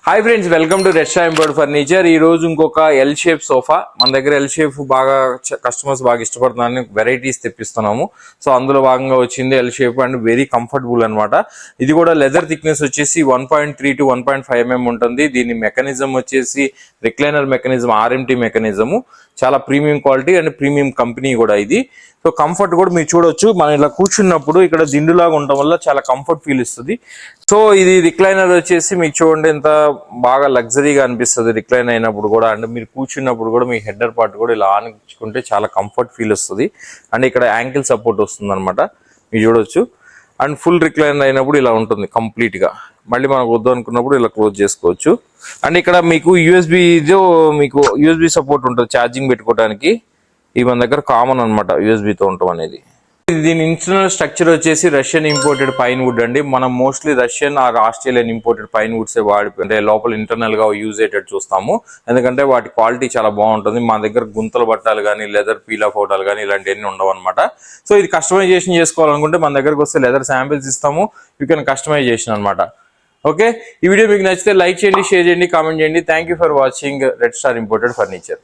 Hi friends, welcome to red star imported furniture. ఈ రోజు ఇంకొక ఎల్ షేప్ సోఫా మన దగ్గర. ఎల్ షేప్ బాగా కస్టమర్స్ బాగా ఇష్టపడుతున్నారని వెరైటీస్ తెప్పిస్తున్నాము. సో అందులో భాగంగా వచ్చింది L shape and very comfortable అనమాట. ఇది కూడా లెదర్ థిక్నెస్ వచ్చేసి 1.3 to 1.5 mm ఉంటుంది. దీని మెకానిజం వచ్చేసి రిక్లైనర్ మెకానిజం, ఆర్ఎంటీ మెకానిజము. చాలా premium quality and premium company కూడా ఇది. సో కంఫర్ట్ కూడా మీరు చూడొచ్చు, మనం ఇలా కూర్చున్నప్పుడు ఇక్కడ దిండులాగా ఉండటం వల్ల చాలా కంఫర్ట్ ఫీల్ ఇస్తుంది. సో ఇది రిక్లైనర్ వచ్చేసి మీకు చూడండి ఎంత బాగా లగ్జరీగా అనిపిస్తుంది రిక్లైన్ అయినప్పుడు కూడా. అండ్ మీరు కూర్చున్నప్పుడు కూడా మీ హెడర్ పార్ట్ కూడా ఇలా ఆనించుకుంటే చాలా కంఫర్ట్ ఫీల్ వస్తుంది. అండ్ ఇక్కడ యాంకిల్ సపోర్ట్ వస్తుంది అనమాట, మీరు చూడొచ్చు. అండ్ ఫుల్ రిక్లైనర్ అయినప్పుడు ఇలా ఉంటుంది కంప్లీట్ గా. మళ్ళీ మనకు వద్దు అనుకున్నప్పుడు ఇలా క్లోజ్ చేసుకోవచ్చు. అండ్ ఇక్కడ మీకు యూఎస్బి సపోర్ట్ ఉంటుంది ఛార్జింగ్ పెట్టుకోవడానికి. ఇది మన దగ్గర కామన్ అనమాట యూఎస్బితో ఉండటం అనేది. దీని ఇంటర్నల్ స్ట్రక్చర్ వచ్చేసి రష్యన్ ఇంపోర్టెడ్ పైన్ వుడ్ అండి. మనం mostly Russian or Australian imported pine woods అంటే లోపల ఇంటర్నల్ గా యూజ్ అయ్యేటట్టు చూస్తాము. ఎందుకంటే వాటి క్వాలిటీ చాలా బాగుంటుంది. మా దగ్గర గుంతలు పట్టాలు కానీ లెదర్ పీల్ ఆఫ్ అవటాలు కానీ ఇలాంటివన్నీ ఉండవు అనమాట. సో ఇది కస్టమైజేషన్ చేసుకోవాలనుకుంటే మన దగ్గరకు వస్తే లెదర్ శాంపిల్స్ ఇస్తాము. యూ కెన్ కస్టమైజేషన్ అనమాట. ఓకే, ఈ వీడియో మీకు నచ్చితే లైక్ చేయండి, షేర్ చేయండి, కామెంట్ చేయండి. Thank you for watching red star imported furniture.